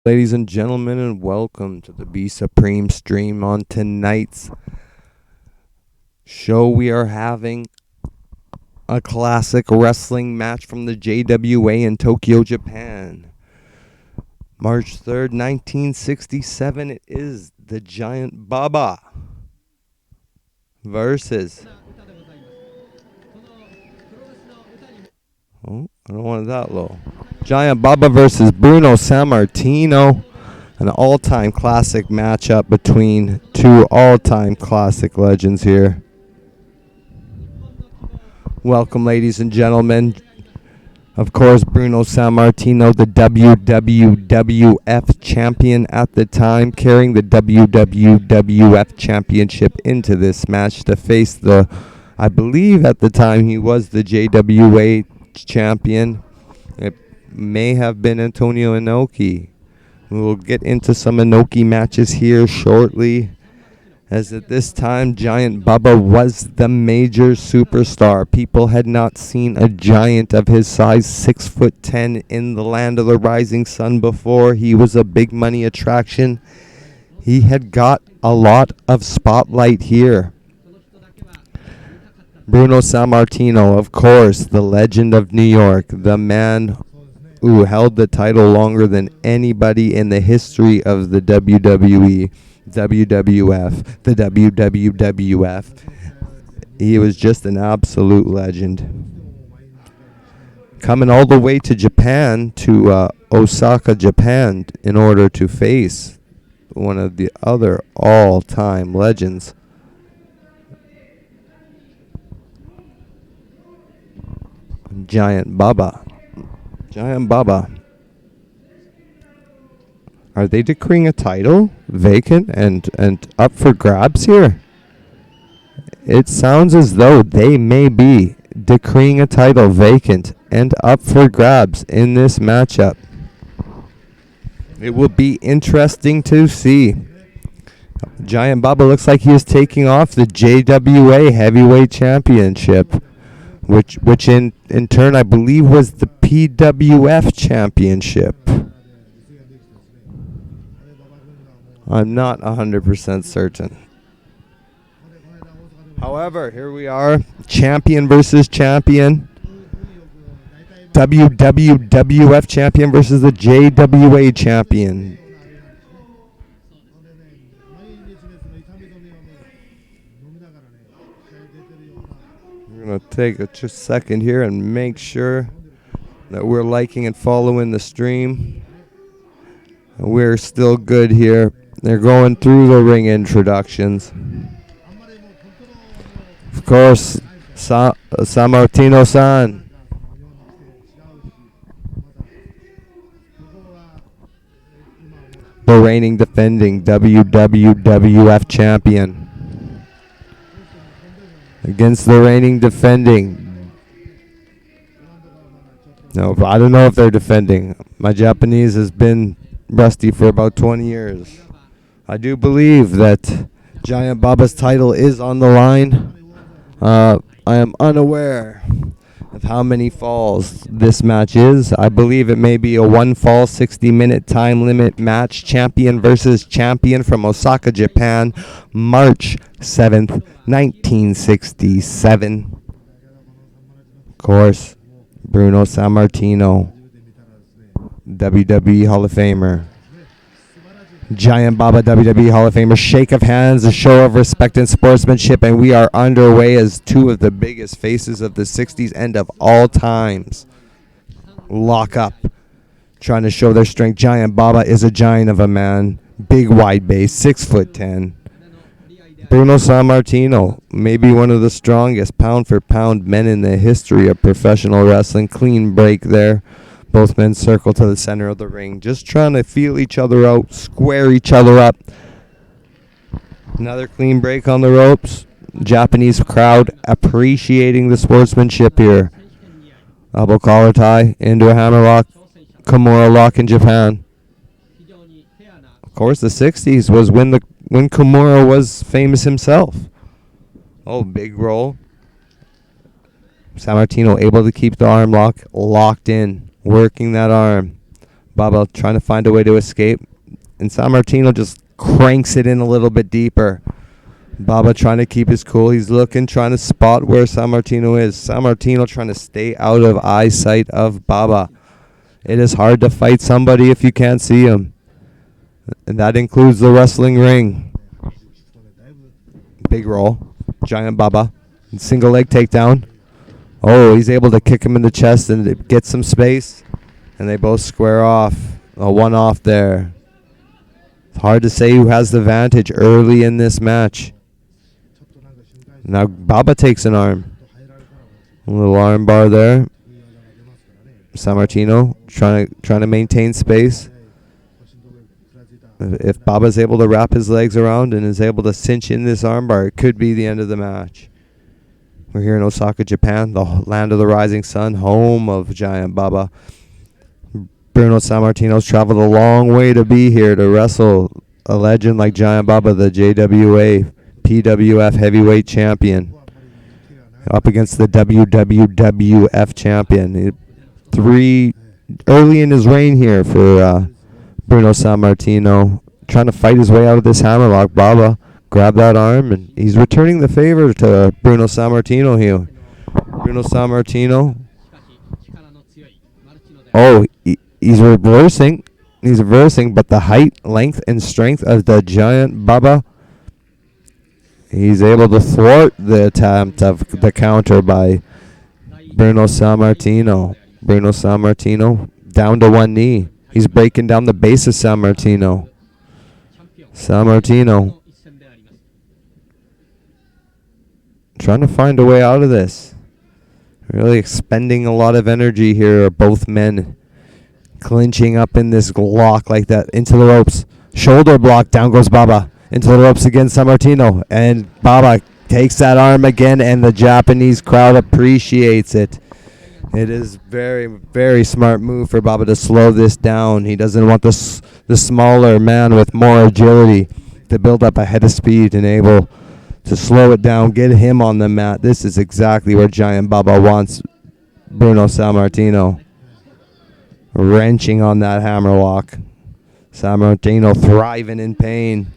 Ladies and gentlemen, and welcome to the Be Supreme stream. On tonight's show, we are having a classic wrestling match from the JWA in Tokyo, Japan. March 3rd, 1967, it is the Giant Baba versus... Oh, I don't want it that low. Giant Baba versus Bruno Sammartino. An all-time classic matchup between two all-time classic legends here. Welcome, ladies and gentlemen. Of course, Bruno Sammartino, the WWF champion at the time, carrying the WWF championship into this match to face I believe at the time he was the JWA champion. It may have been Antonio Inoki. We'll get into some Inoki matches here shortly, as at this time Giant Baba was the major superstar. People had not seen a giant of his size, 6'10", in the land of the rising sun before. He was a big money attraction. He had got a lot of spotlight here. Bruno Sammartino, of course, the legend of New York, the man who held the title longer than anybody in the history of the WWE, WWF, the WWF. He was just an absolute legend. Coming all the way to Japan, to Osaka, Japan, in order to face one of the other all-time legends. Giant Baba. Giant Baba. Are they decreeing a title vacant and up for grabs here? It sounds as though they may be decreeing a title vacant and up for grabs in this matchup. It will be interesting to see. Giant Baba looks like he is taking off the JWA Heavyweight Championship, which in turn I believe was the PWF Championship. I'm not 100% certain. However, here we are, champion versus champion. WWF champion versus the JWA champion. We're going to take just a second here and make sure that we're liking and following the stream. We're still good here. They're going through the ring introductions. Of course, Sammartino-san. The reigning defending WWF champion. Against the reigning defending. No, I don't know if they're defending. My Japanese has been rusty for about 20 years. I do believe that Giant Baba's title is on the line. I am unaware of how many falls this match is. I believe it may be a one fall 60-minute time limit match. Champion versus champion from Osaka, Japan, March 7th, 1967. Of course, Bruno Sammartino, WWE Hall of Famer. Giant Baba, WWE Hall of Famer. Shake of hands, a show of respect and sportsmanship, and we are underway as two of the biggest faces of the 60s and of all times lock up, trying to show their strength. Giant Baba is a giant of a man, big wide base, 6'10". Bruno Sammartino, maybe one of the strongest pound for pound men in the history of professional wrestling. Clean break there. Both men circle to the center of the ring, just trying to feel each other out, square each other up. Another clean break on the ropes. Japanese crowd appreciating the sportsmanship here. Elbow collar tie into a hammerlock, Kimura lock in Japan. Of course, the 60s was when Kimura was famous himself. Oh, big roll. Sammartino able to keep the arm lock locked in, working that arm. Baba trying to find a way to escape. And Sammartino just cranks it in a little bit deeper. Baba trying to keep his cool. He's looking, trying to spot where Sammartino is. Sammartino trying to stay out of eyesight of Baba. It is hard to fight somebody if you can't see him. And that includes the wrestling ring. Big roll. Giant Baba. Single leg takedown. Oh, he's able to kick him in the chest and get some space. And they both square off. A one-off there. It's hard to say who has the advantage early in this match. Now Baba takes an arm. A little arm bar there. Sammartino trying to maintain space. If Baba's able to wrap his legs around and is able to cinch in this armbar, it could be the end of the match. We're here in Osaka, Japan, the land of the rising sun, home of Giant Baba. Bruno Sammartino's traveled a long way to be here to wrestle a legend like Giant Baba, the JWA PWF heavyweight champion, up against the WWF champion. Early in his reign here for Bruno Sammartino, trying to fight his way out of this hammerlock. Baba grabbed that arm, and he's returning the favor to Bruno Sammartino here. Bruno Sammartino. Oh, he's reversing. He's reversing, but the height, length, and strength of the Giant Baba, he's able to thwart the attempt of the counter by Bruno Sammartino. Bruno Sammartino down to one knee. He's breaking down the base of Sammartino. Sammartino trying to find a way out of this. Really expending a lot of energy here are both men. Clinching up in this lock like that. Into the ropes. Shoulder block. Down goes Baba. Into the ropes again, Sammartino. And Baba takes that arm again, and the Japanese crowd appreciates it. It is very, very smart move for Baba to slow this down. He doesn't want the smaller man with more agility to build up a head of speed and able to slow it down, get him on the mat. This is exactly where Giant Baba wants Bruno Sammartino. Wrenching on that hammerlock. Sammartino thriving in pain.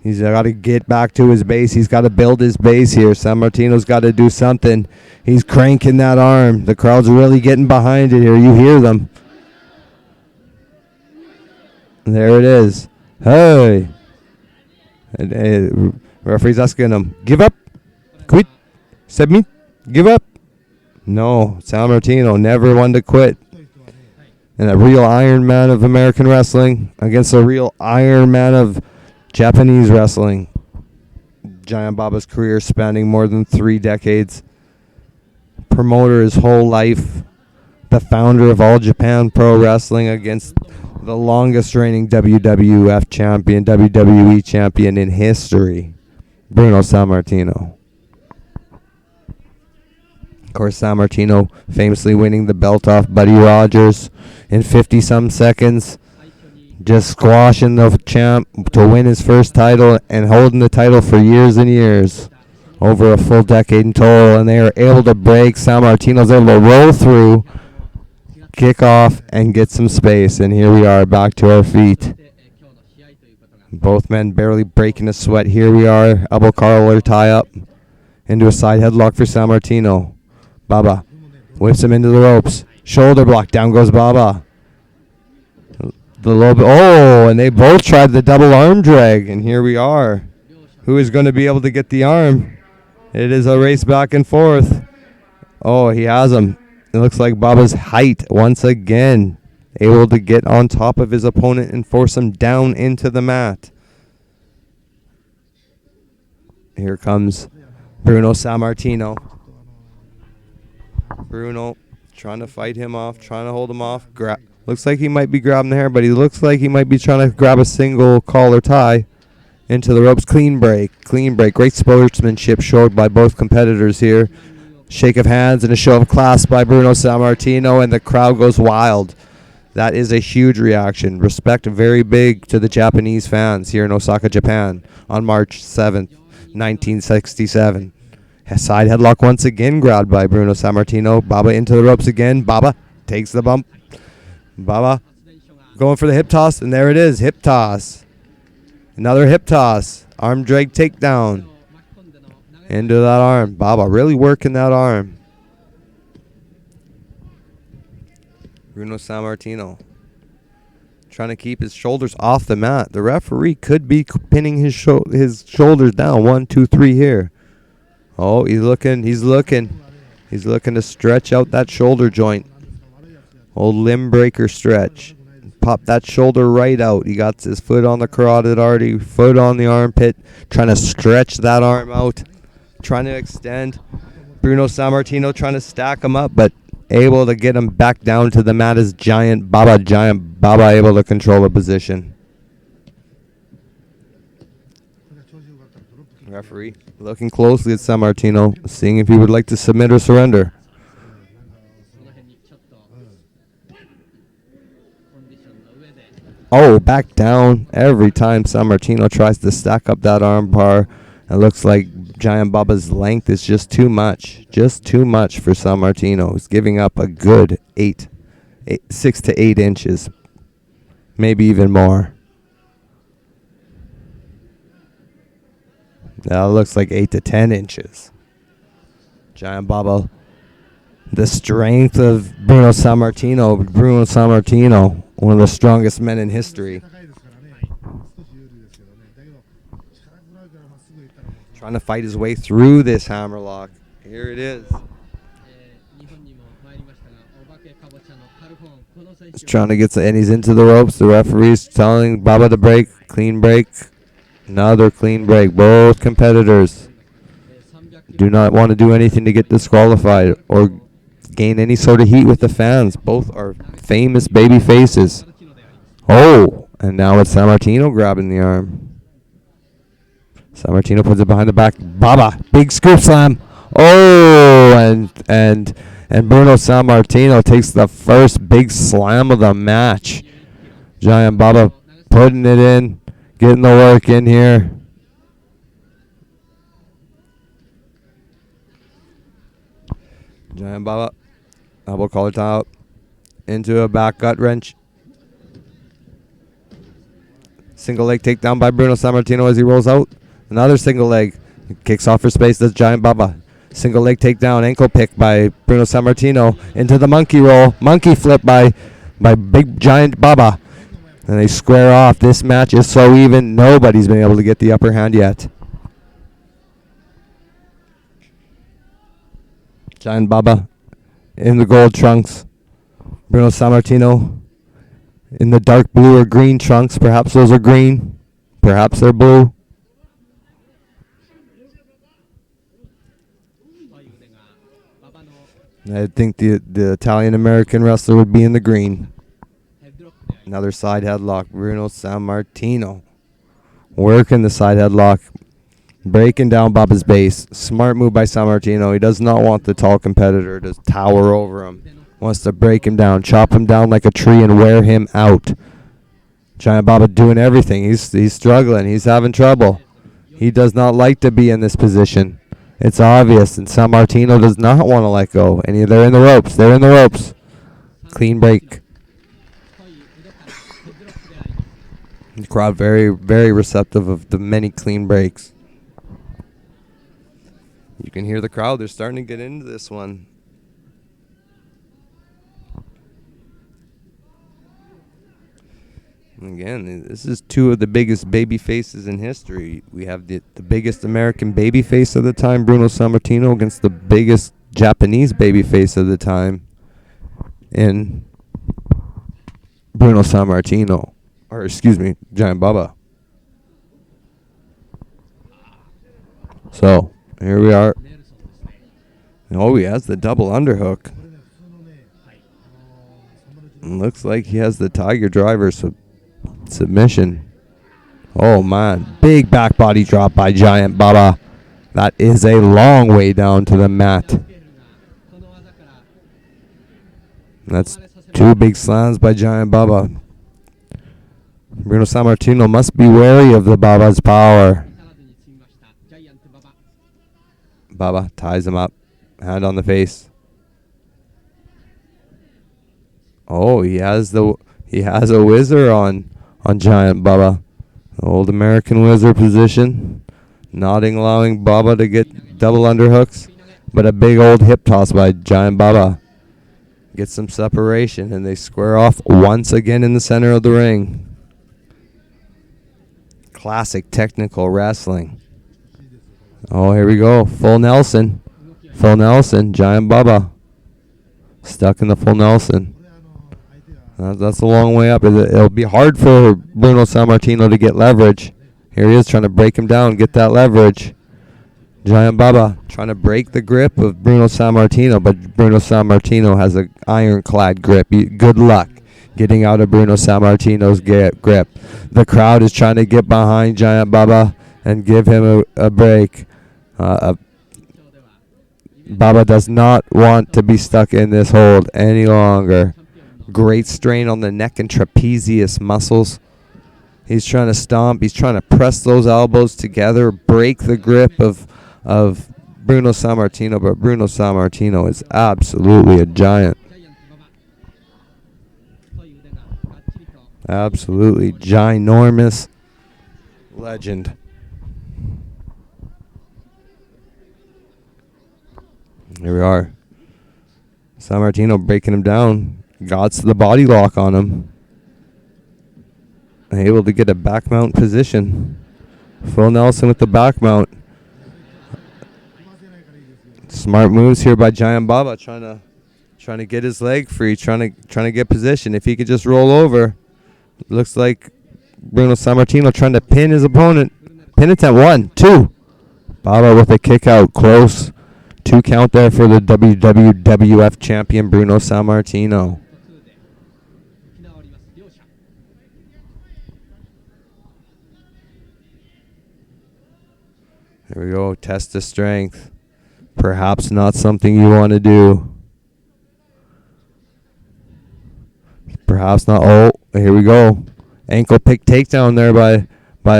He's got to get back to his base. He's got to build his base here. Sammartino's got to do something. He's cranking that arm. The crowd's really getting behind it here. You hear them. There it is. Hey. And, referee's asking him, give up? Quit? Submit? Give up? No. Sammartino never one to quit. And a real Iron Man of American wrestling against a real Iron Man of Japanese wrestling. Giant Baba's career spanning more than 3 decades. Promoter his whole life. The founder of All Japan Pro Wrestling against the longest reigning WWF champion, WWE champion in history, Bruno Sammartino. Of course, Sammartino famously winning the belt off Buddy Rogers in 50-some seconds. Just squashing the champ to win his first title and holding the title for years and years. Over a full decade in total. And they are able to break. Sammartino's able to roll through, kick off, and get some space. And here we are back to our feet. Both men barely breaking a sweat. Here we are. Elbow collar tie up into a side headlock for Sammartino. Baba whips him into the ropes. Shoulder block. Down goes Baba. And they both tried the double arm drag. And here we are. Who is going to be able to get the arm? It is a race back and forth. Oh, he has him. It looks like Baba's height once again. Able to get on top of his opponent and force him down into the mat. Here comes Bruno Sammartino. Bruno trying to fight him off, trying to hold him off. Looks like he might be grabbing the hair, but he looks like he might be trying to grab a single collar tie into the ropes. Clean break. Great sportsmanship showed by both competitors here. Shake of hands and a show of class by Bruno Sammartino, and the crowd goes wild. That is a huge reaction. Respect very big to the Japanese fans here in Osaka, Japan on March 7th, 1967. Side headlock once again grabbed by Bruno Sammartino. Baba into the ropes again. Baba takes the bump. Baba Going for the hip toss, and there it is. Hip toss. Another hip toss. Arm drag takedown. Into that arm. Baba really working that arm. Bruno Sammartino trying to keep his shoulders off the mat. The referee could be pinning his shoulders down. 1, 2, 3 here. Oh, he's looking to stretch out that shoulder joint. Old limb breaker stretch. Pop that shoulder right out. He got his foot on the carotid artery, foot on the armpit, trying to stretch that arm out, trying to extend. Bruno Sammartino trying to stack him up, but able to get him back down to the mat as Giant Baba able to control the position. Referee looking closely at Sammartino, seeing if he would like to submit or surrender. Oh, back down. Every time Sammartino tries to stack up that arm bar, it looks like Giant Baba's length is just too much. Just too much for Sammartino. He's giving up a good 6 to 8 inches. Maybe even more. That looks like 8 to 10 inches. Giant Baba. The strength of Bruno Sammartino. Bruno Sammartino, one of the strongest men in history. Trying to fight his way through this hammerlock. Here it is. He's trying to get and he's into the ropes. The referee's telling Baba to break. Clean break. Another clean break. Both competitors do not want to do anything to get disqualified or gain any sort of heat with the fans. Both are famous baby faces. Oh, and now it's Sammartino grabbing the arm. Sammartino puts it behind the back. Baba, big scoop slam. Oh, and Bruno Sammartino takes the first big slam of the match. Giant Baba putting it in, getting the work in here. Giant Baba, elbow collar tie out into a back gut wrench. Single leg takedown by Bruno Sammartino as he rolls out. Another single leg. Kicks off for space. Does Giant Baba. Single leg takedown. Ankle pick by Bruno Sammartino. Into the monkey roll. Monkey flip by big Giant Baba. And they square off. This match is so even. Nobody's been able to get the upper hand yet. Giant Baba in the gold trunks. Bruno Sammartino in the dark blue or green trunks. Perhaps those are green. Perhaps they're blue. I think the Italian-American wrestler would be in the green. Another side headlock. Bruno Sammartino working the side headlock. Breaking down Baba's base. Smart move by Sammartino. He does not want the tall competitor to tower over him. Wants to break him down. Chop him down like a tree and wear him out. Giant Baba doing everything. He's struggling. He's having trouble. He does not like to be in this position. It's obvious, and Sammartino does not want to let go. And they're in the ropes. They're in the ropes. Clean break. The crowd very, very receptive of the many clean breaks. You can hear the crowd. They're starting to get into this one. Again, this is two of the biggest baby faces in history. We have the biggest American baby face of the time, Bruno Sammartino, against the biggest Japanese baby face of the time in Bruno Sammartino. Or, excuse me, Giant Baba. So, here we are. Oh, he has the double underhook. Looks like he has the Tiger Driver submission. Oh man, big back body drop by Giant Baba. That is a long way down to the mat. That's two big slams by Giant Baba. Bruno Sammartino must be wary of the Baba's power. Baba ties him up, hand on the face. Oh, he has the He has a whizzer on Giant Baba. Old American whizzer position. Not allowing Baba to get double underhooks. But a big old hip toss by Giant Baba. Gets some separation, and they square off once again in the center of the ring. Classic technical wrestling. Oh, here we go. Full Nelson. Full Nelson. Giant Baba. Stuck in the full Nelson. That's a long way up. It'll be hard for Bruno Sammartino to get leverage. Here he is trying to break him down, get that leverage. Giant Baba trying to break the grip of Bruno Sammartino, but Bruno Sammartino has an ironclad grip. Good luck getting out of Bruno Sammartino's grip. The crowd is trying to get behind Giant Baba and give him a break. Baba does not want to be stuck in this hold any longer. Great strain on the neck and trapezius muscles. He's trying to stomp. He's trying to press those elbows together, break the grip of Bruno Sammartino, but Bruno Sammartino is absolutely a giant. Absolutely ginormous legend. Here we are. Sammartino breaking him down. Got the body lock on him. Able to get a back mount position. Full Nelson with the back mount. Smart moves here by Giant Baba, trying to get his leg free, trying to get position. If he could just roll over. Looks like Bruno Sammartino trying to pin his opponent. Pin attempt 1, 2. Baba with a kick out close. 2 count there for the WWF champion Bruno Sammartino. Here we go. Test of strength. Perhaps not something you want to do. Perhaps not. Oh, here we go. Ankle pick takedown there by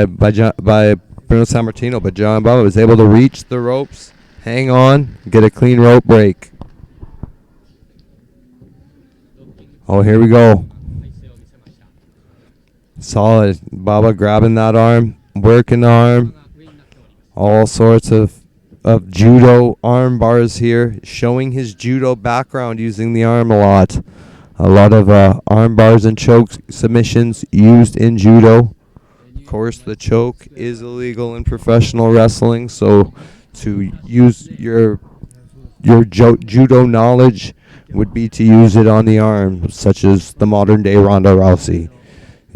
Bruno Sammartino, but Giant Baba was able to reach the ropes, hang on, get a clean rope break. Oh, here we go. Solid. Baba grabbing that arm, working the arm. All sorts of judo arm bars here, showing his judo background using the arm a lot. A lot of arm bars and choke submissions used in judo. Of course, the choke is illegal in professional wrestling, so to use your judo knowledge would be to use it on the arm, such as the modern day Ronda Rousey.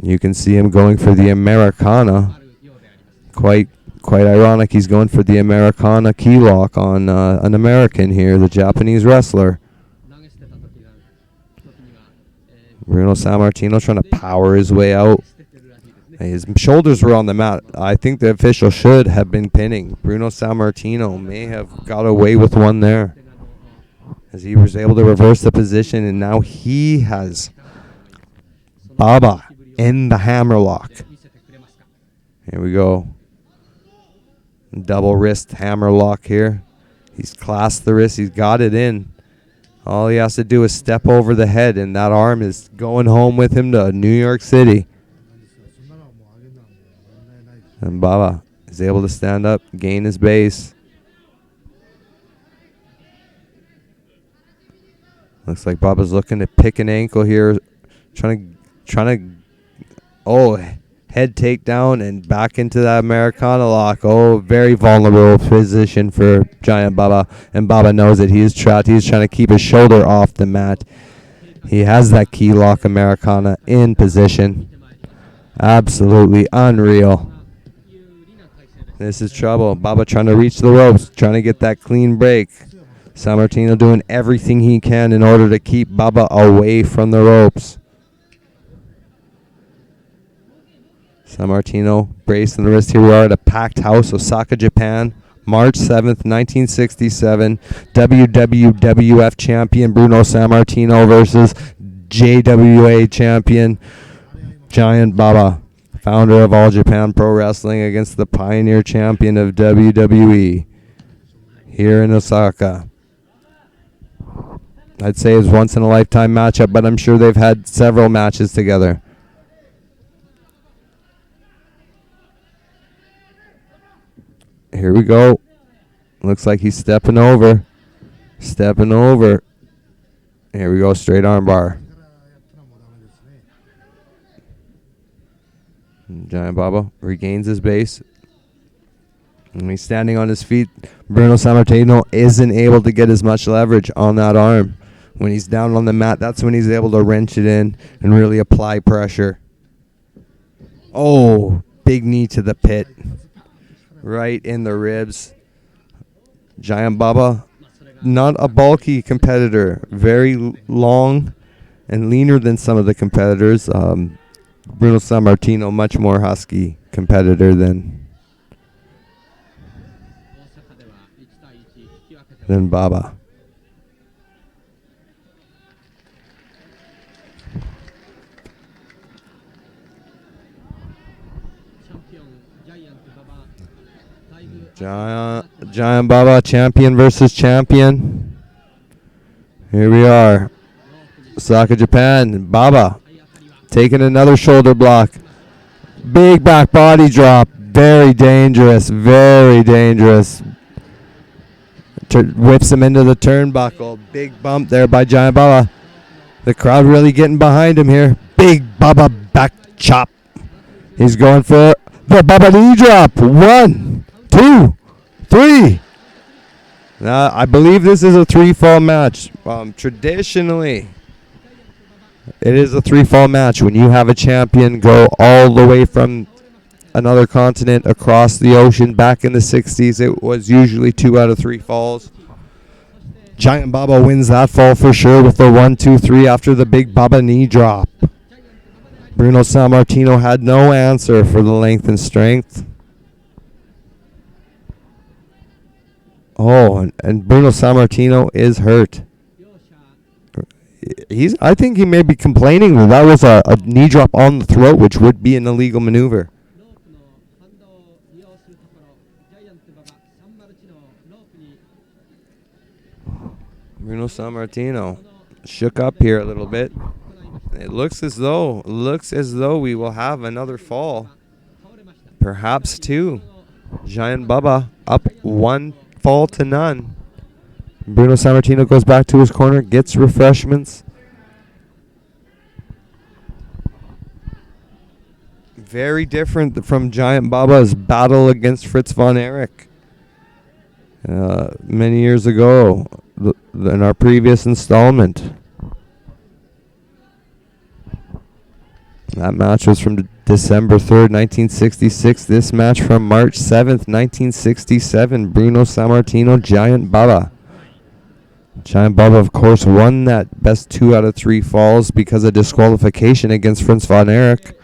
You can see him going for the Americana. Quite ironic, he's going for the Americana key lock on an American here, the Japanese wrestler. Bruno Sammartino trying to power his way out. His shoulders were on the mat. I think the official should have been pinning. Bruno Sammartino may have got away with one there, as he was able to reverse the position, and now he has Baba in the hammerlock. Here we go. Double wrist hammerlock here. He's clasped the wrist. He's got it in. All he has to do is step over the head, and that arm is going home with him to New York City. And Baba is able to stand up, gain his base. Looks like Baba's looking to pick an ankle here, trying to head takedown and back into that Americana lock. Oh, very vulnerable position for Giant Baba, and Baba knows it. He is trapped. He's trying to keep his shoulder off the mat. He has that key lock Americana in position. Absolutely unreal. This is trouble. Baba trying to reach the ropes, trying to get that clean break. Sammartino doing everything he can in order to keep Baba away from the ropes. Sammartino bracing the wrist. Here we are at a packed house, Osaka, Japan. March 7th, 1967. WWF champion Bruno Sammartino versus JWA champion Giant Baba, founder of All Japan Pro Wrestling, against the pioneer champion of WWE here in Osaka. I'd say his once-in-a-lifetime matchup, but I'm sure they've had several matches together. Here we go. Looks like he's stepping over. Stepping over. Here we go, straight armbar. Giant Baba regains his base. And he's standing on his feet. Bruno Sammartino isn't able to get as much leverage on that arm. When he's down on the mat, that's when he's able to wrench it in and really apply pressure. Oh, big knee to the pit. Right in the ribs. Giant Baba, not a bulky competitor. Very long and leaner than some of the competitors. Bruno Sammartino, much more husky competitor than Baba. Giant Baba, champion versus champion. Here we are. Osaka, Japan. Baba taking another shoulder block. Big back body drop. Very dangerous. Very dangerous. Whips him into the turnbuckle. Big bump there by Giant Baba. The crowd really getting behind him here. Big Baba back chop. He's going for the Baba knee drop. 1, 2, 3. I believe this is a 3-fall match. Traditionally, it is a 3-fall match. When you have a champion go all the way from another continent across the ocean back in the 60s, it was usually 2 out of 3 falls. Giant Baba wins that fall for sure with the 1, 2, 3 after the big Baba knee drop. Bruno Sammartino had no answer for the length and strength. Oh, and Bruno Sammartino is hurt. I think he may be complaining that was a knee drop on the throat, which would be an illegal maneuver. Bruno Sammartino shook up here a little bit. It looks as though we will have another fall. Perhaps 2. Giant Baba up 1 fall to none. Bruno Sammartino goes back to his corner, gets refreshments. Very different from Giant Baba's battle against Fritz von Erich many years ago in our previous installment. That match was from December 3rd, 1966. This match from March 7th, 1967. Bruno Sammartino, Giant Baba. Giant Baba, of course, won that best 2 out of 3 falls because of disqualification against Fritz von Erich.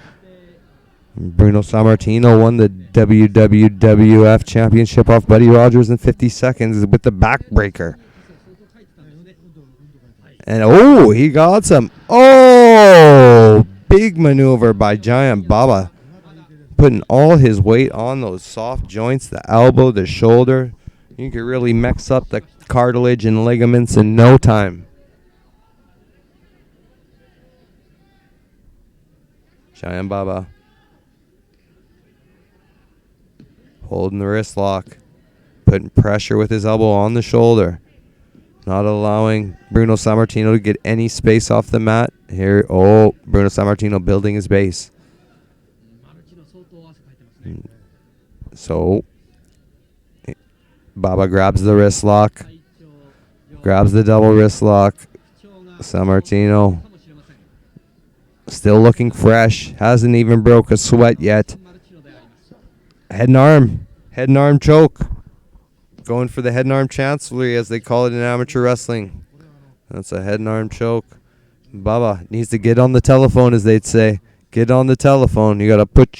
Bruno Sammartino won the WWF Championship off Buddy Rogers in 50 seconds with the backbreaker. And he got some. Big maneuver by Giant Baba. Putting all his weight on those soft joints, the elbow, the shoulder. You can really mix up the cartilage and ligaments in no time. Giant Baba holding the wrist lock, putting pressure with his elbow on the shoulder, not allowing Bruno Sammartino to get any space off the mat. Here, Bruno Sammartino building his base. So, Baba grabs the wrist lock, grabs the double wrist lock. Sammartino still looking fresh, hasn't even broke a sweat yet. Head and arm choke. Going for the head and arm chancellery, as they call it in amateur wrestling. That's a head and arm choke. Baba needs to get on the telephone, as they'd say. Get on the telephone. You got to put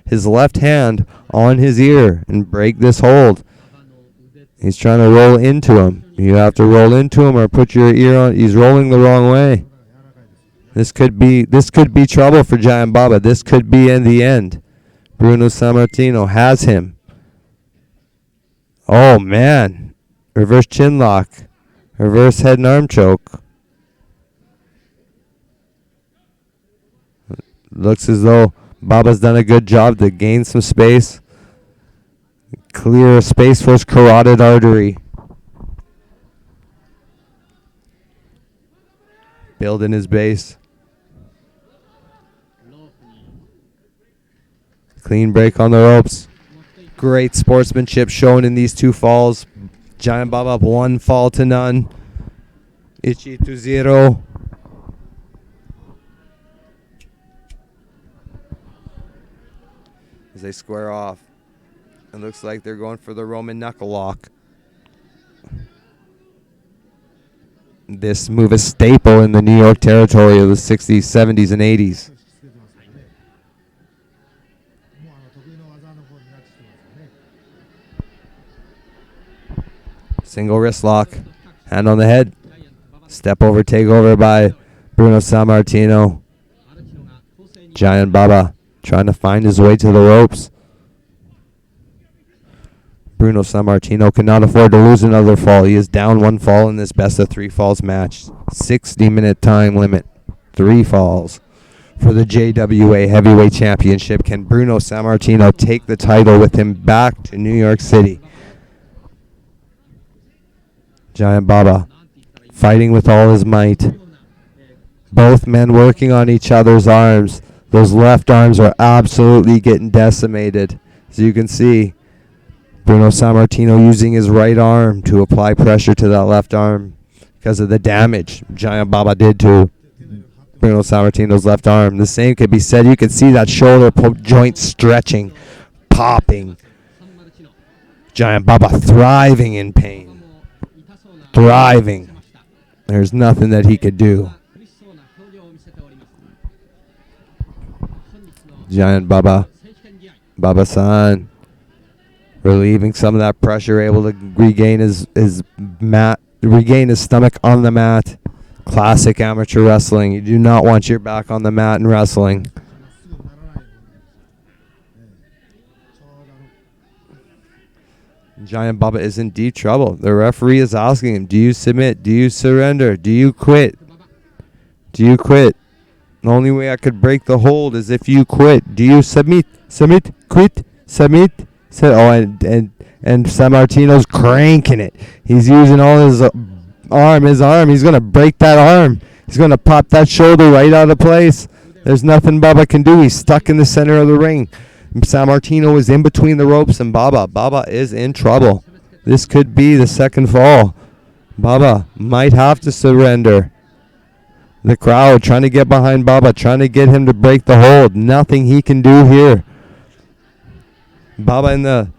his left hand on his ear and break this hold. He's trying to roll into him. You have to roll into him or put your ear on. He's rolling the wrong way. This could be trouble for Giant Baba. This could be in the end. Bruno Sammartino has him. Oh, man. Reverse chin lock. Reverse head and arm choke. Looks as though Baba's done a good job to gain some space. Clear space for his carotid artery. Building his base. Clean break on the ropes. Great sportsmanship shown in these two falls. Giant Baba up 1 fall to none. Ichi to 0. As they square off. It looks like they're going for the Roman knuckle lock. This move is staple in the New York territory of the 60s, 70s, and 80s. Single wrist lock. Hand on the head. Step over, takeover by Bruno Sammartino. Giant Baba trying to find his way to the ropes. Bruno Sammartino cannot afford to lose another fall. He is down 1 fall in this best of 3 falls match. 60-minute time limit. 3 falls for the JWA Heavyweight Championship. Can Bruno Sammartino take the title with him back to New York City? Giant Baba fighting with all his might. Both men working on each other's arms. Those left arms are absolutely getting decimated. As you can see, Bruno Sammartino using his right arm to apply pressure to that left arm because of the damage Giant Baba did to Bruno Sammartino's left arm. The same could be said. You can see that shoulder joint stretching, popping. Giant Baba thriving in pain. Thriving. There's nothing that he could do. Giant Baba. Baba-san. Relieving some of that pressure, able to regain his stomach on the mat. Classic amateur wrestling. You do not want your back on the mat in wrestling. Giant Baba is in deep trouble. The referee is asking him, do you submit? Do you surrender? Do you quit? Do you quit? The only way I could break the hold is if you quit. Do you submit? Submit? Quit? Submit? And Sammartino's cranking it. He's using all his arm. He's going to break that arm. He's going to pop that shoulder right out of place. There's nothing Baba can do. He's stuck in the center of the ring. Sammartino is in between the ropes and Baba. Baba is in trouble. This could be the second fall. Baba might have to surrender. The crowd trying to get behind Baba, trying to get him to break the hold. Nothing he can do here. Baba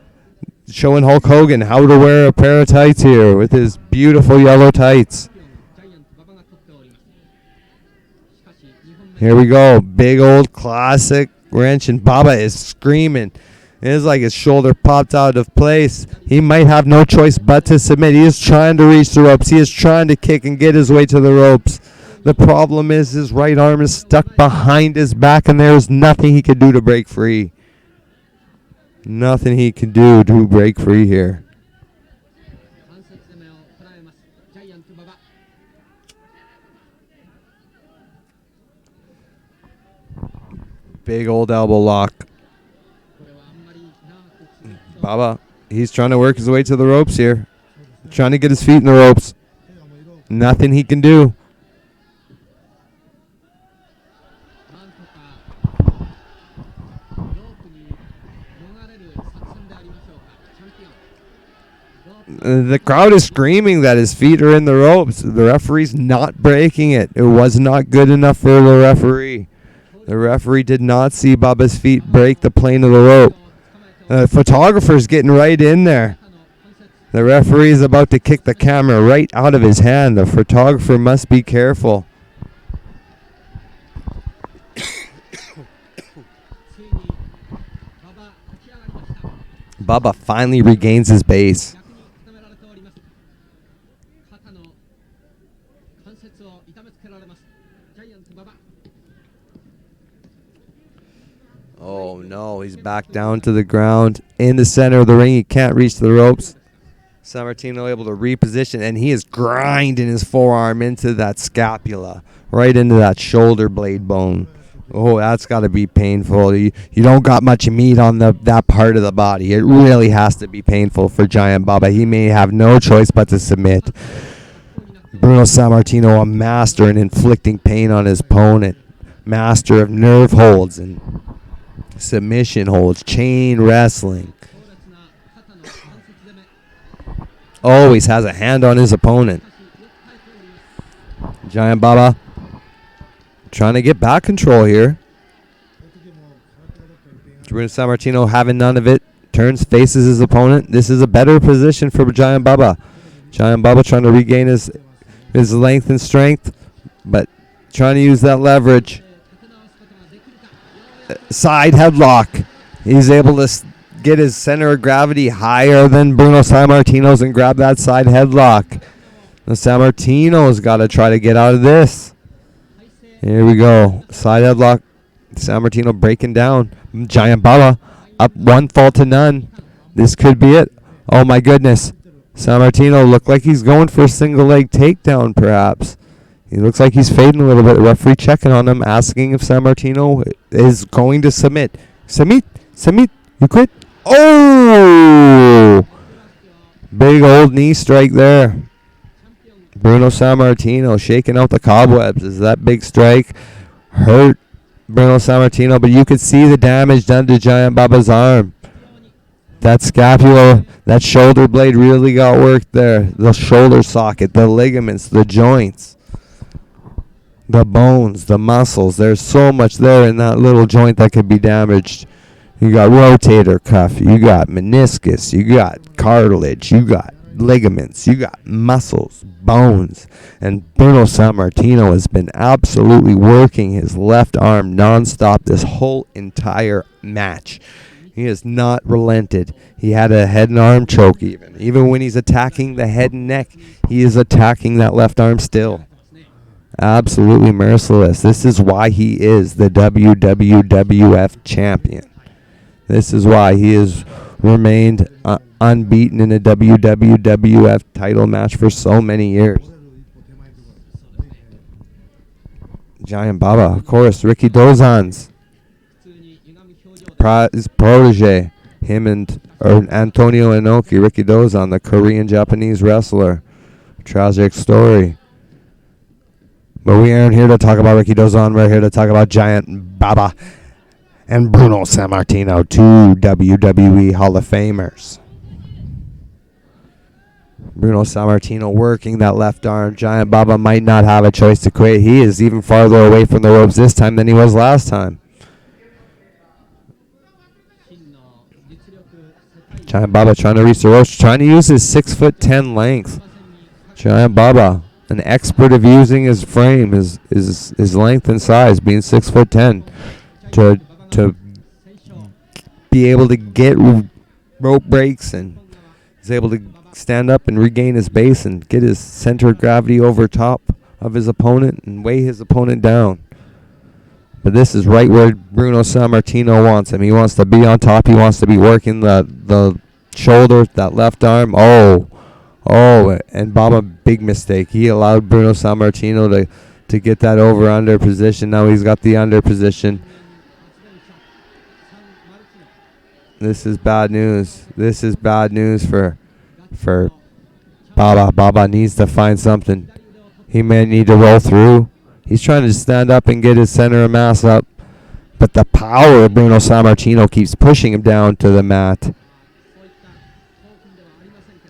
showing Hulk Hogan how to wear a pair of tights here with his beautiful yellow tights. Here we go. Big old classic wrench, and Baba is screaming. It is like his shoulder popped out of place. He might have no choice but to submit. He is trying to reach the ropes. He is trying to kick and get his way to the ropes. The problem is his right arm is stuck behind his back, and there is nothing he can do to break free. Nothing he can do to break free here. Big old elbow lock. Baba, he's trying to work his way to the ropes here. Trying to get his feet in the ropes. Nothing he can do. The crowd is screaming that his feet are in the ropes. The referee's not breaking it. It was not good enough for the referee. The referee did not see Baba's feet break the plane of the rope. The photographer's getting right in there. The referee is about to kick the camera right out of his hand. The photographer must be careful. Baba finally regains his base. Oh no, he's back down to the ground in the center of the ring. He can't reach the ropes. Sammartino able to reposition, and he is grinding his forearm into that scapula, right into that shoulder blade bone. Oh, that's got to be painful. You don't got much meat on that part of the body. It really has to be painful for Giant Baba. He may have no choice but to submit. Bruno Sammartino, a master in inflicting pain on his opponent. Master of nerve holds and submission holds. Chain wrestling. Always has a hand on his opponent. Giant Baba trying to get back control here. Bruno Sammartino having none of it. Turns, faces his opponent. This is a better position for Giant Baba. Giant Baba trying to regain his length and strength, but trying to use that leverage. Side headlock. He's able to get his center of gravity higher than Bruno Sammartino's and grab that side headlock. Now Sammartino's got to try to get out of this. Here we go. Side headlock. Sammartino breaking down. Giant Baba up 1-0. This could be it. Oh my goodness. Sammartino looked like he's going for a single leg takedown perhaps. He looks like he's fading a little bit. The referee checking on him, asking if Sammartino is going to submit. Submit. You quit. Oh! Big old knee strike there. Bruno Sammartino shaking out the cobwebs. Is that big strike hurt Bruno Sammartino? But you could see the damage done to Giant Baba's arm. That scapula, that shoulder blade really got worked there. The shoulder socket, the ligaments, the joints, the bones, the muscles. There's so much there in that little joint that could be damaged. You got rotator cuff, you got meniscus, you got cartilage, you got ligaments, you got muscles, bones. And Bruno Sammartino has been absolutely working his left arm nonstop this whole entire match. He has not relented. He had a head and arm choke even. Even when he's attacking the head and neck, he is attacking that left arm still. Absolutely merciless. This is why he is the WWF champion. This is why he has remained unbeaten in a WWF title match for so many years. Giant Baba, of course, Ricky Dozan's his protege, him and Antonio Inoki, Ricky Dozan, the Korean-Japanese wrestler. Tragic story. But we aren't here to talk about Ricky Dozan. We're here to talk about Giant Baba and Bruno Sammartino, two WWE Hall of Famers. Bruno Sammartino working that left arm. Giant Baba might not have a choice to quit. He is even farther away from the ropes this time than he was last time. Giant Baba trying to reach the ropes, trying to use his 6'10" length. Giant Baba, an expert of using his frame, his length and size, being 6'10", to be able to get rope breaks, and he's able to stand up and regain his base and get his center of gravity over top of his opponent and weigh his opponent down. But this is right where Bruno Sammartino wants him. He wants to be on top. He wants to be working the shoulder, that left arm. Oh, and Baba, big mistake. He allowed Bruno Sammartino to get that over-under position. Now he's got the under position. This is bad news. This is bad news for Baba. Baba needs to find something. He may need to roll through. He's trying to stand up and get his center of mass up. But the power of Bruno Sammartino keeps pushing him down to the mat.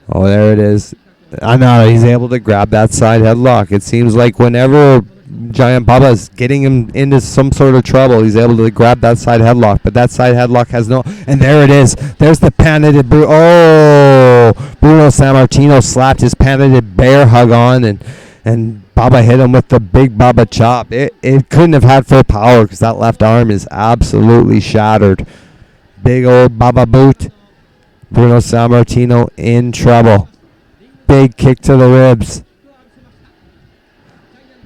Oh, there it is. I know, he's able to grab that side headlock. It seems like whenever Giant Baba is getting him into some sort of trouble, he's able to grab that side headlock. But that side headlock has no... And there it is. There's the patented... Bruno Sammartino slapped his patented bear hug on, and Baba hit him with the big Baba chop. It couldn't have had full power because that left arm is absolutely shattered. Big old Baba boot. Bruno Sammartino in trouble. Big kick to the ribs.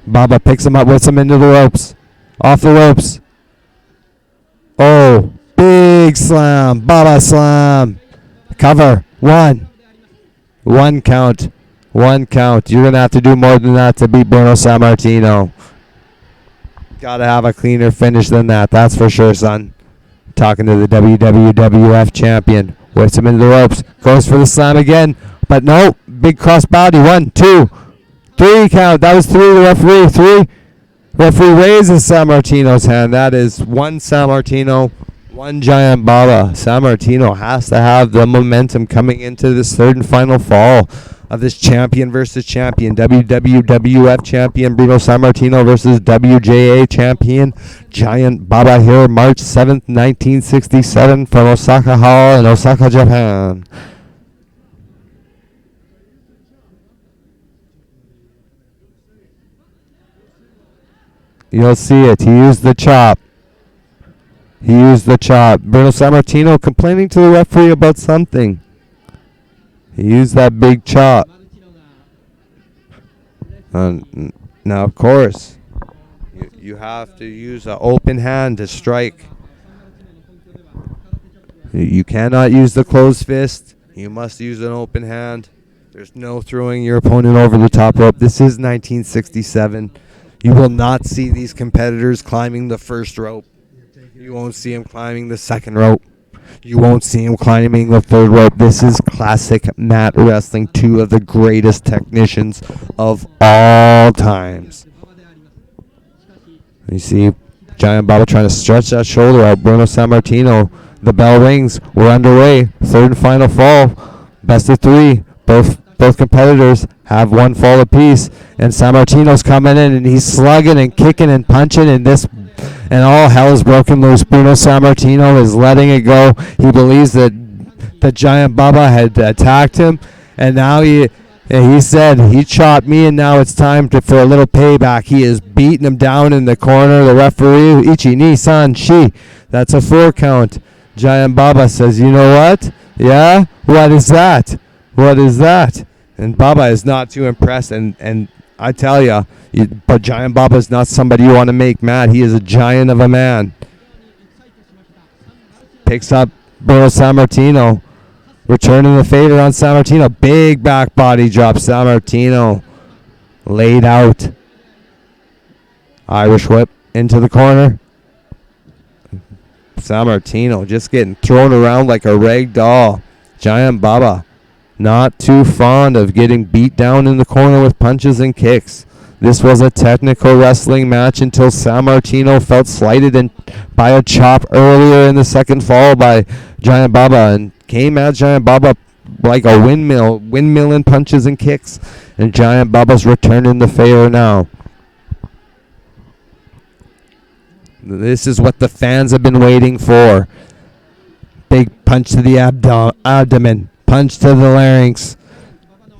Baba picks him up, whips him into the ropes. Off the ropes. Oh, big slam. Baba slam. Cover. One count. One count. You're going to have to do more than that to beat Bruno Sammartino. got to have a cleaner finish than that. That's for sure, son. Talking to the WWF champion. Whips him into the ropes. Goes for the slam again. But no. Big crossbody. 1, 2, 3 count. That was 3. The referee. 3. Referee raises Sammartino's hand. That is 1 Sammartino, 1 Giant Baba. Sammartino has to have the momentum coming into this third and final fall of this champion versus champion. WWF champion Bruno Sammartino versus WJA champion Giant Baba here March 7th, 1967 from Osaka Hall in Osaka, Japan. You'll see it. He used the chop. Bruno Sammartino complaining to the referee about something. He used that big chop. Now, of course, you have to use an open hand to strike. You cannot use the closed fist. You must use an open hand. There's no throwing your opponent over the top rope. This is 1967. You will not see these competitors climbing the first rope. You won't see them climbing the second rope. You won't see him climbing the third rope. This is classic mat wrestling. 2 of the greatest technicians of all times. You see Giant Baba trying to stretch that shoulder out. Bruno Sammartino. The bell rings. We're underway. Third and final fall. Best of 3. Both competitors have 1 fall apiece. And Sammartino's coming in and he's slugging and kicking and punching and all hell is broken loose. Bruno Sammartino is letting it go. He believes that the Giant Baba had attacked him, and now he said, he chopped me, and now it's time for a little payback. He is beating him down in the corner. The referee, Ichi ni san shi. That's a 4 count. Giant Baba says, you know what? Yeah? What is that? And Baba is not too impressed, and I tell you, but Giant Baba is not somebody you want to make mad. He is a giant of a man. Picks up Bruno Sammartino. Returning the favor on Sammartino. Big back body drop. Sammartino laid out. Irish whip into the corner. Sammartino just getting thrown around like a rag doll. Giant Baba not too fond of getting beat down in the corner with punches and kicks. This was a technical wrestling match until Sammartino felt slighted by a chop earlier in the second fall by Giant Baba and came at Giant Baba like a windmilling punches and kicks. And Giant Baba's returning the favor now. This is what the fans have been waiting for. Big punch to the abdomen. Punch to the larynx.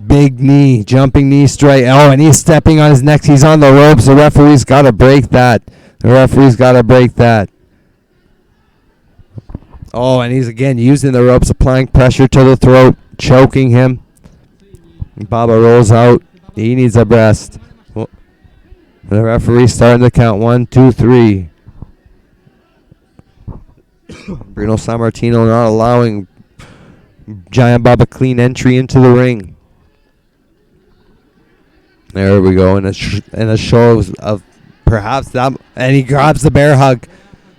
Big knee. Jumping knee straight. Oh, and he's stepping on his neck. He's on the ropes. The referee's got to break that. Oh, and he's again using the ropes, applying pressure to the throat, choking him. Baba rolls out. He needs a rest. Well, the referee's starting to count. 1, 2, 3. Bruno Sammartino not allowing Giant Baba clean entry into the ring. There we go. In a show of perhaps that. And he grabs the bear hug.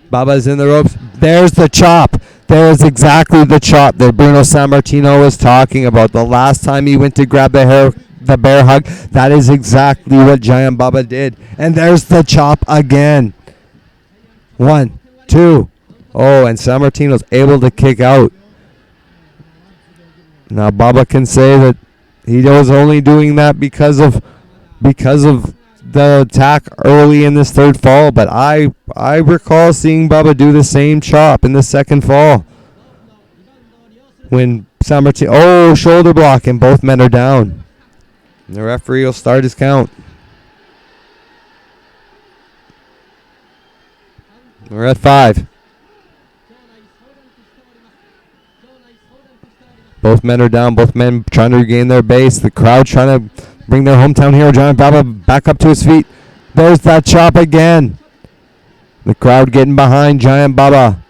Baba's in the ropes. There's the chop. There is exactly the chop that Bruno Sammartino was talking about. The last time he went to grab the bear hug, that is exactly what Giant Baba did. And there's the chop again. 1, 2. Oh, and Sammartino's able to kick out. Now Baba can say that he was only doing that because of the attack early in this third fall, but I recall seeing Baba do the same chop in the second fall. When Sammartino, shoulder block, and both men are down. The referee will start his count. We're at 5. Both men are down. Both men trying to regain their base. The crowd trying to bring their hometown hero, Giant Baba, back up to his feet. There's that chop again. The crowd getting behind Giant Baba.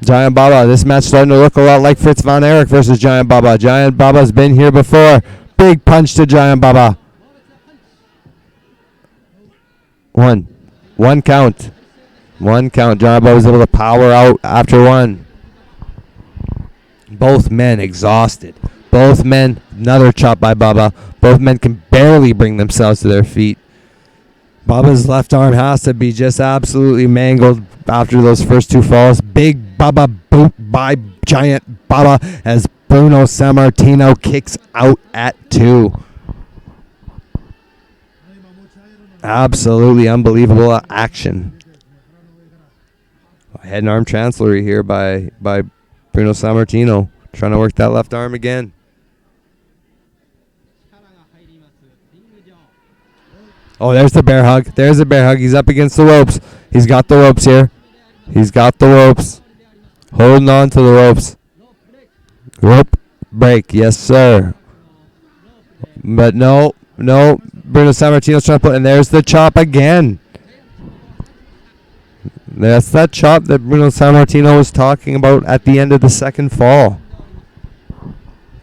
This match starting to look a lot like Fritz Von Erich versus Giant Baba. Giant Baba's been here before. Big punch to Giant Baba. 1, One count. One count. Giant Baba was able to power out after one. Both men exhausted. Both men, another chop by Baba. Both men can barely bring themselves to their feet. Baba's left arm has to be just absolutely mangled after those first two falls. Big Baba boot by Giant Baba as Bruno Sammartino kicks out at 2. Absolutely unbelievable action. Head and arm chancellery here by Bruno Sammartino. Trying to work that left arm again. Oh, there's the bear hug. There's the bear hug. He's up against the ropes. He's got the ropes here. He's got the ropes. Holding on to the ropes. Rope break. Yes, sir. But no. Bruno Sammartino's trying to put, and there's the chop again. That's that chop that Bruno Sammartino was talking about at the end of the second fall.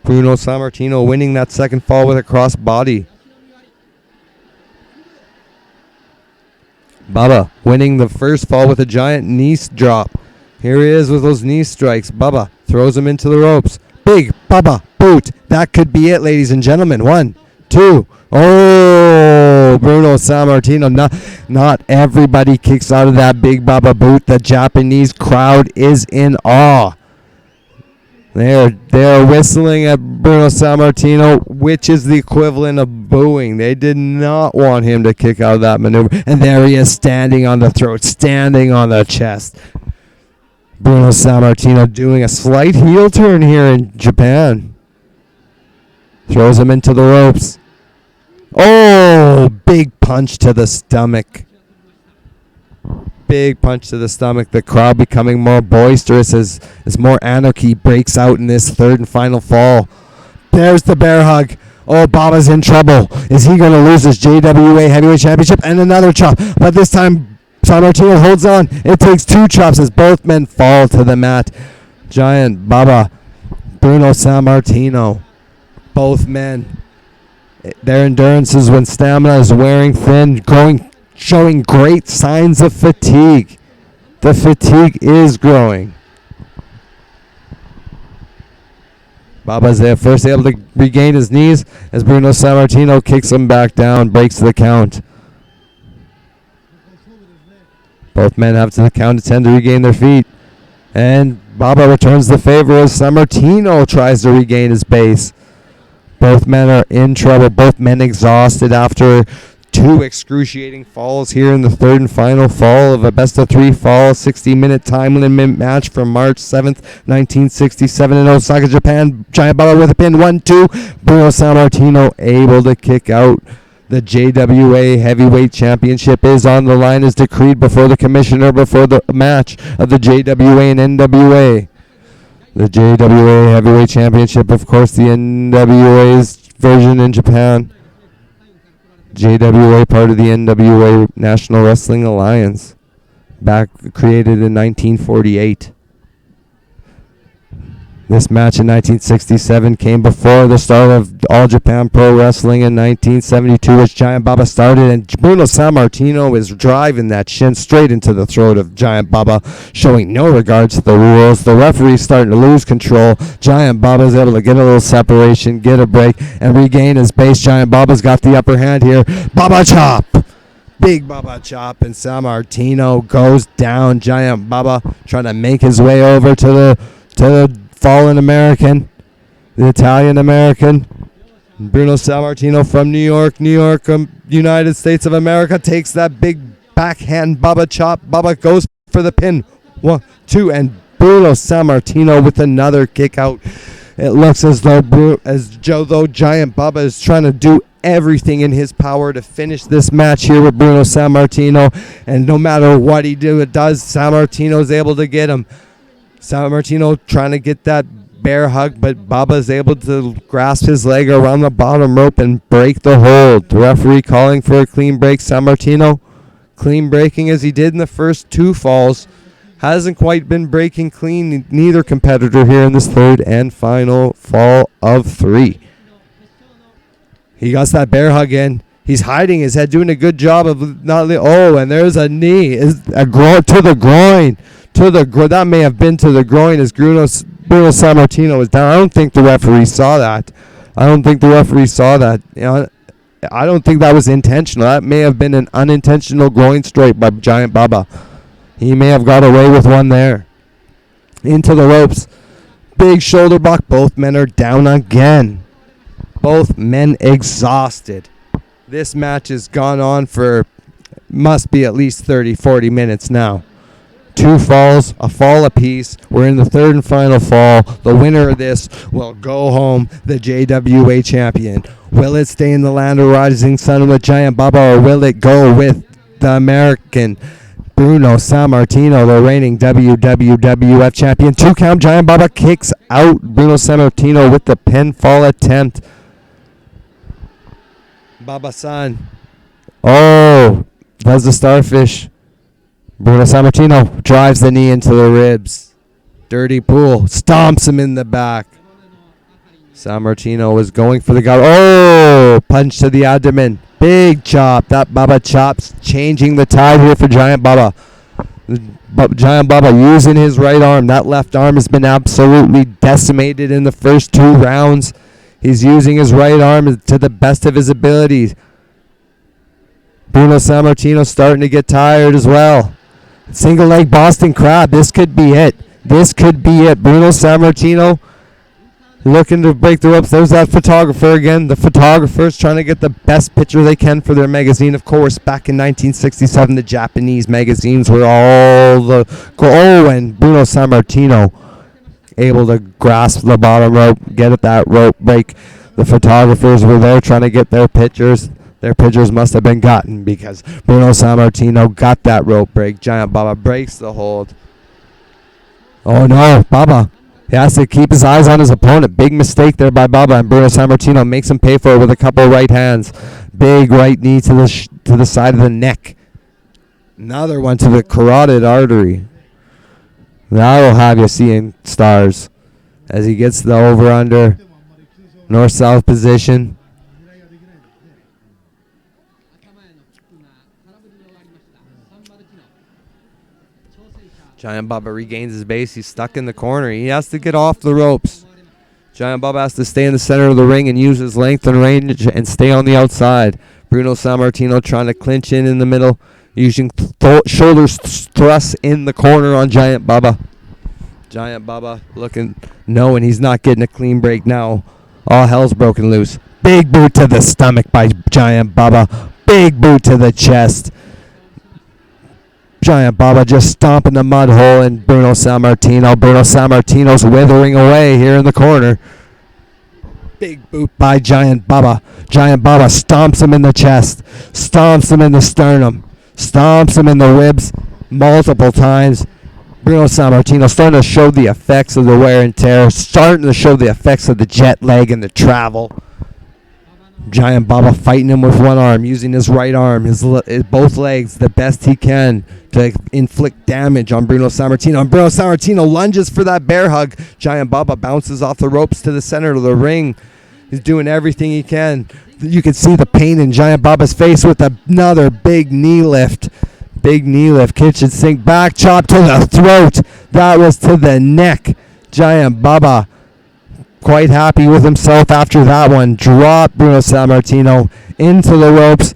Bruno Sammartino winning that second fall with a cross body. Baba winning the first fall with a giant knee drop. Here he is with those knee strikes. Baba throws him into the ropes. Big Baba boot. That could be it, ladies and gentlemen. 1, 2. Oh, Bruno Sammartino. Not everybody kicks out of that big Baba boot. The Japanese crowd is in awe. They're whistling at Bruno Sammartino, which is the equivalent of booing. They did not want him to kick out of that maneuver. And there he is, standing on the throat, standing on the chest. Bruno Sammartino doing a slight heel turn here in Japan. Throws him into the ropes. Oh, big punch to the stomach. Big punch to the stomach. The crowd becoming more boisterous as more anarchy breaks out in this third and final fall. There's the bear hug. Oh, Baba's in trouble. Is he going to lose his JWA Heavyweight Championship? And another chop. But this time, Sammartino holds on. It takes 2 chops as both men fall to the mat. Giant Baba, Bruno Sammartino. Both men. Their endurances when stamina is wearing thin, showing great signs of fatigue. The fatigue is growing. Baba's there first able to regain his knees as Bruno Sammartino kicks him back down, breaks the count. Both men have to the count of 10 to regain their feet. And Baba returns the favor as Sammartino tries to regain his base. Both men are in trouble. Both men exhausted after 2 excruciating falls here in the third and final fall of a best-of-3 fall 60-minute time limit match from March 7th, 1967 in Osaka, Japan. Giant Baba with a pin. 1-2. Bruno Sammartino able to kick out. The JWA Heavyweight Championship is on the line as decreed before the commissioner before the match of the JWA and NWA. The JWA Heavyweight Championship, of course, the NWA's version in Japan. JWA, part of the NWA National Wrestling Alliance, created in 1948. This match in 1967 came before the start of All Japan Pro Wrestling in 1972, which Giant Baba started, and Bruno Sammartino is driving that shin straight into the throat of Giant Baba, showing no regard to the rules. The referee's starting to lose control. Giant Baba's able to get a little separation, get a break, and regain his base. Giant Baba's got the upper hand here. Baba chop! Big Baba chop, and Sammartino goes down. Giant Baba trying to make his way over to the fallen American, the Italian American. Bruno Sammartino from New York, United States of America, takes that big backhand Baba chop. Baba goes for the pin. 1, 2, and Bruno Sammartino with another kick out. It looks as though Giant Baba is trying to do everything in his power to finish this match here with Bruno Sammartino, and no matter what he does, Sammartino is able to get him. Sammartino trying to get that bear hug, but Baba is able to grasp his leg around the bottom rope and break the hold. The referee calling for a clean break. Sammartino clean breaking as he did in the first 2 falls. Hasn't quite been breaking clean, neither competitor here in this third and final fall of 3. He got that bear hug in. He's hiding his head, doing a good job of not. And there's a knee, to the groin, That may have been to the groin as Bruno Sammartino was down. I don't think the referee saw that. I don't think that was intentional. That may have been an unintentional groin strike by Giant Baba. He may have got away with one there. Into the ropes. Big shoulder block. Both men are down again. Both men exhausted. This match has gone on for, must be at least 30, 40 minutes now. 2 falls, a fall apiece. We're in the third and final fall. The winner of this will go home the JWA champion. Will it stay in the land of rising sun with Giant Baba, or will it go with the American Bruno Sammartino, the reigning WWF champion? 2 count. Giant Baba kicks out Bruno Sammartino with the pinfall attempt. Baba-san. Oh, does the starfish. Bruno Sammartino drives the knee into the ribs. Dirty pool. Stomps him in the back. Sammartino was going for the gut. Oh, punch to the abdomen. Big chop. That Baba chop's changing the tide here for Giant Baba. Giant Baba using his right arm. That left arm has been absolutely decimated in the first 2 rounds. He's using his right arm to the best of his abilities. Bruno Sammartino starting to get tired as well. Single leg Boston Crab. This could be it. Bruno Sammartino looking to break the ropes. There's that photographer again. The photographer's trying to get the best picture they can for their magazine. Of course, back in 1967, the Japanese magazines were all the... and Bruno Sammartino able to grasp the bottom rope, get at that rope break. The photographers were there trying to get their pictures. Their pictures must have been gotten because Bruno Sammartino got that rope break. Giant Baba breaks the hold. Oh no, Baba. He has to keep his eyes on his opponent. Big mistake there by Baba, and Bruno Sammartino makes him pay for it with a couple right hands. Big right knee to the side of the neck. Another one to the carotid artery. That'll have you seeing stars as he gets the over-under north-south position. Giant Baba regains his base. He's stuck in the corner. He has to get off the ropes. Giant Baba has to stay in the center of the ring and use his length and range and stay on the outside. Bruno Sammartino trying to clinch in the middle, using shoulders thrusts in the corner on Giant Baba. Giant Baba knowing he's not getting a clean break now. All hell's broken loose. Big boot to the stomach by Giant Baba. Big boot to the chest. Giant Baba just stomping the mud hole in Bruno Sammartino. Bruno Sammartino's withering away here in the corner. Big boot by Giant Baba. Giant Baba stomps him in the chest. Stomps him in the sternum. Stomps him in the ribs multiple times. Bruno Sammartino starting to show the effects of the wear and tear. Starting to show the effects of the jet lag and the travel. Giant Baba fighting him with one arm, using his right arm, his both legs, the best he can to inflict damage on Bruno Sammartino. And Bruno Sammartino lunges for that bear hug. Giant Baba bounces off the ropes to the center of the ring. He's doing everything he can. You can see the pain in Giant Baba's face with another big knee lift. Big knee lift, kitchen sink, back chop to the throat. That was to the neck. Giant Baba quite happy with himself after that one. Drop Bruno Sammartino into the ropes.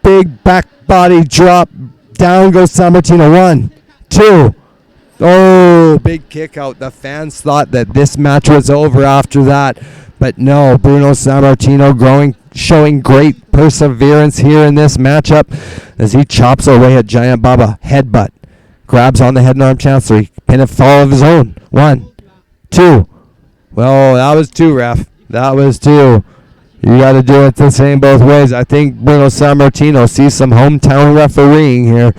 Big back body drop. Down goes Sammartino. 1, 2. Oh, big kick out. The fans thought that this match was over after that. But no, Bruno Sammartino showing great perseverance here in this matchup as he chops away at Giant Baba. Headbutt. Grabs on the head and arm chancellery. Pinfall of his own. 1, 2. Well, that was 2, ref. That was 2. You got to do it the same both ways. I think Bruno Sammartino sees some hometown refereeing here.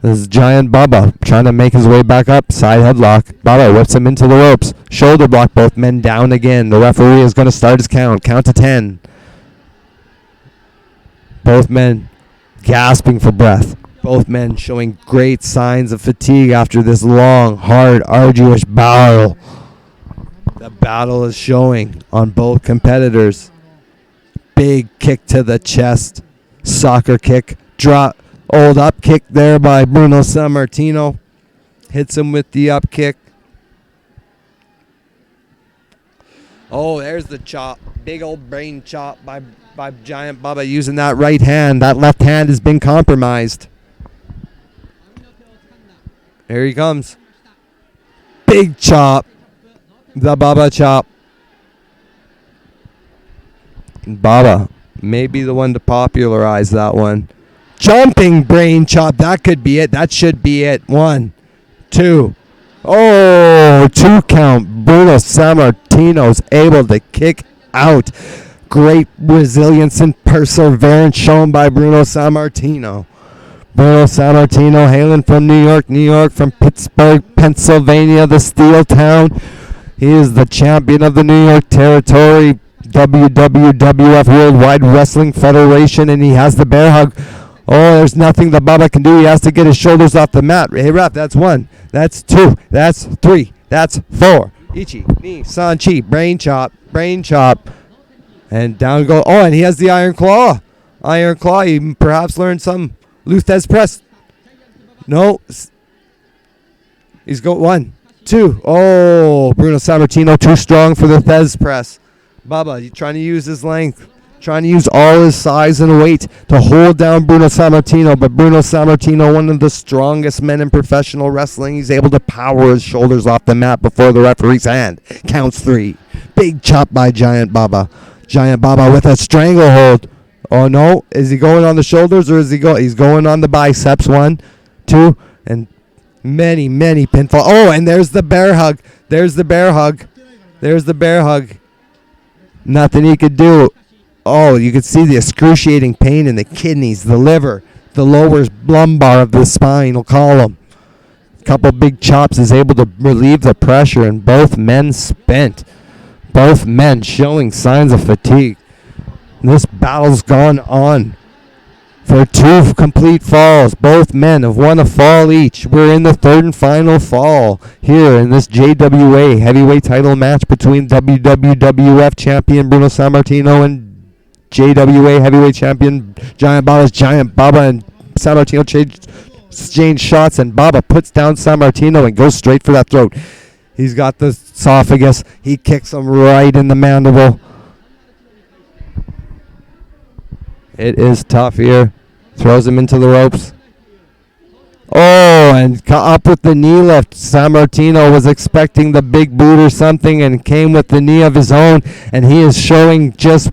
This is Giant Baba trying to make his way back up. Side headlock. Baba whips him into the ropes. Shoulder block. Both men down again. The referee is going to start his count. Count to 10. Both men gasping for breath. Both men showing great signs of fatigue after this long, hard, arduous battle. The battle is showing on both competitors. Big kick to the chest. Soccer kick. Drop. Old up kick there by Bruno Sammartino. Hits him with the up kick. Oh, there's the chop. Big old brain chop by Giant Baba using that right hand. That left hand has been compromised. Here he comes. Big chop. The Baba chop. Baba may be the one to popularize that one. Jumping brain chop. That could be it. That should be it. 1, 2. Oh, 2 count. Bruno Sammartino's able to kick out. Great resilience and perseverance shown by Bruno Sammartino. Bruno Sammartino hailing from New York, from Pittsburgh, Pennsylvania, the steel town. He is the champion of the New York territory, WWF Worldwide Wrestling Federation, and he has the bear hug. Oh, there's nothing the Baba can do. He has to get his shoulders off the mat. Hey, ref, that's 1. That's 2. That's 3. That's 4. Ichi, ni, san, chi. Brain chop. And down go. Oh, and he has the iron claw. He perhaps learned some Luthez press. No. He's got 1, 2. Oh, Bruno Sammartino too strong for the Thez press. Baba, he's trying to use his length. Trying to use all his size and weight to hold down Bruno Sammartino. But Bruno Sammartino, one of the strongest men in professional wrestling, he's able to power his shoulders off the mat before the referee's hand. Counts 3. Big chop by Giant Baba. Giant Baba with a stranglehold. Oh, no. Is he going on the shoulders or is he going? He's going on the biceps. 1, 2, and many pinfall. Oh, and there's the bear hug. There's the bear hug. Nothing he could do. Oh, you could see the excruciating pain in the kidneys, the liver, the lower lumbar of the spinal column. A couple big chops is able to relieve the pressure, and both men spent. Both men showing signs of fatigue. This battle's gone on for 2 complete falls. Both men have won a fall each. We're in the 3rd and final fall here in this JWA heavyweight title match between WWF champion Bruno Sammartino and JWA heavyweight champion Giant Baba, and Sammartino exchange shots, and Baba puts down Sammartino and goes straight for that throat. He's got the esophagus. He kicks him right in the mandible. It is tough here. Throws him into the ropes. Oh, and up with the knee lift. Sammartino was expecting the big boot or something and came with the knee of his own, and he is showing just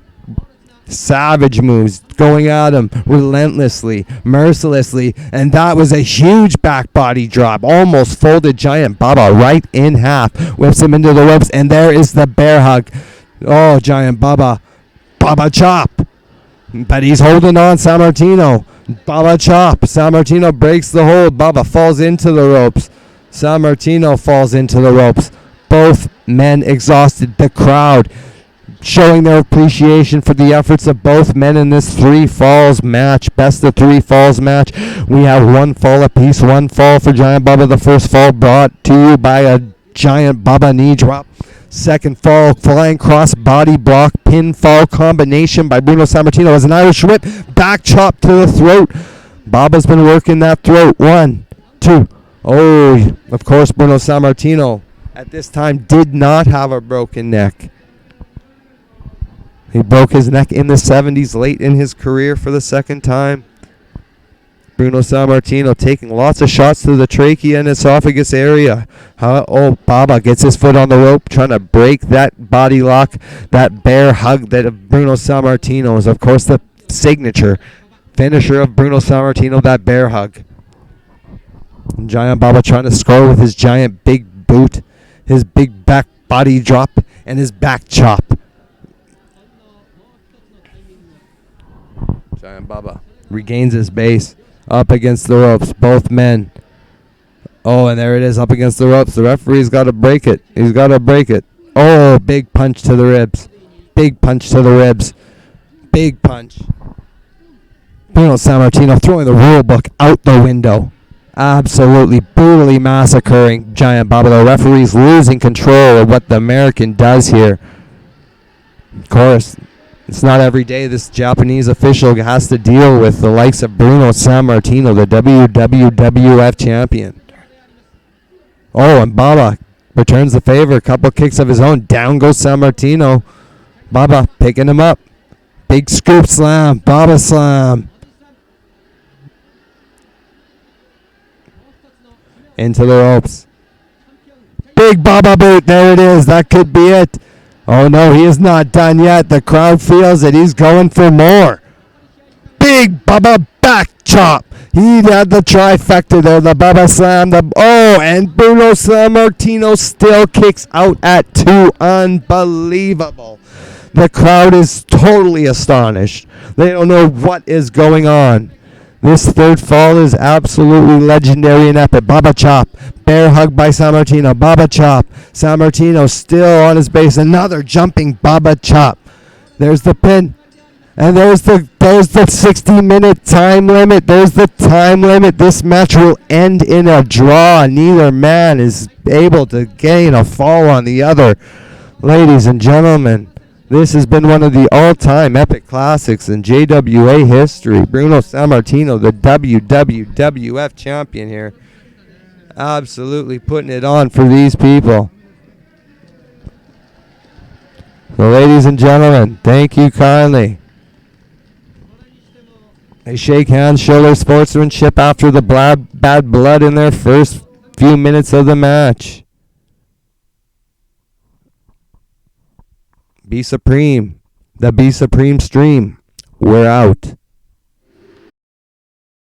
savage moves, going at him relentlessly, mercilessly, and that was a huge back body drop. Almost folded Giant Baba right in half. Whips him into the ropes, and there is the bear hug. Oh, Giant Baba. Baba chop. But he's holding on, Sammartino. Baba chop. Sammartino breaks the hold. Baba falls into the ropes. Sammartino falls into the ropes. Both men exhausted. The crowd showing their appreciation for the efforts of both men in this 3 falls match. Best of 3 falls match. We have 1 fall apiece. 1 fall for Giant Baba. The first fall brought to you by a Giant Baba knee drop. Second fall, flying cross body block pinfall combination by Bruno Sammartino as an Irish whip. Back chop to the throat. Baba's been working that throat. 1, 2. Oh, of course, Bruno Sammartino at this time did not have a broken neck. He broke his neck in the 70s, late in his career for the 2nd time. Bruno Sammartino taking lots of shots to the trachea and esophagus area. Baba gets his foot on the rope, trying to break that body lock, that bear hug that of Bruno Sammartino is, of course, the signature finisher of Bruno Sammartino, that bear hug. And Giant Baba trying to score with his giant big boot, his big back body drop, and his back chop. Giant Baba regains his base. Up against the ropes, both men. Oh, and there it is, up against the ropes. The referee's got to break it. He's got to break it. Oh, big punch to the ribs. Big punch to the ribs. Big punch. Bruno Sammartino throwing the rule book out the window. Absolutely brutally massacring Giant Baba. The referee's losing control of what the American does here. Of course, It's not every day this Japanese official has to deal with the likes of Bruno Sammartino, the WWF champion. Oh, and Baba returns the favor. A couple kicks of his own. Down goes Sammartino. Baba picking him up. Big scoop slam. Baba slam. Into the ropes. Big Baba boot. There it is. That could be it. Oh, no, he is not done yet. The crowd feels it. He's going for more. Big Baba back chop. He had the trifecta there. The Baba slam. And Bruno Sammartino still kicks out at 2. Unbelievable. The crowd is totally astonished. They don't know what is going on. This third fall is absolutely legendary and epic. Baba chop. Bear hug by Sammartino. Baba chop. Sammartino still on his base. Another jumping Baba chop. There's the pin. And there's the 60-minute time limit. There's the time limit. This match will end in a draw. Neither man is able to gain a fall on the other. Ladies and gentlemen, this has been one of the all-time epic classics in JWA history. Bruno Sammartino, the WWF champion here. Absolutely putting it on for these people. So, ladies and gentlemen, thank you kindly. They shake hands, show their sportsmanship after the bad blood in their first few minutes of the match. Be Supreme. The Be Supreme stream. We're out.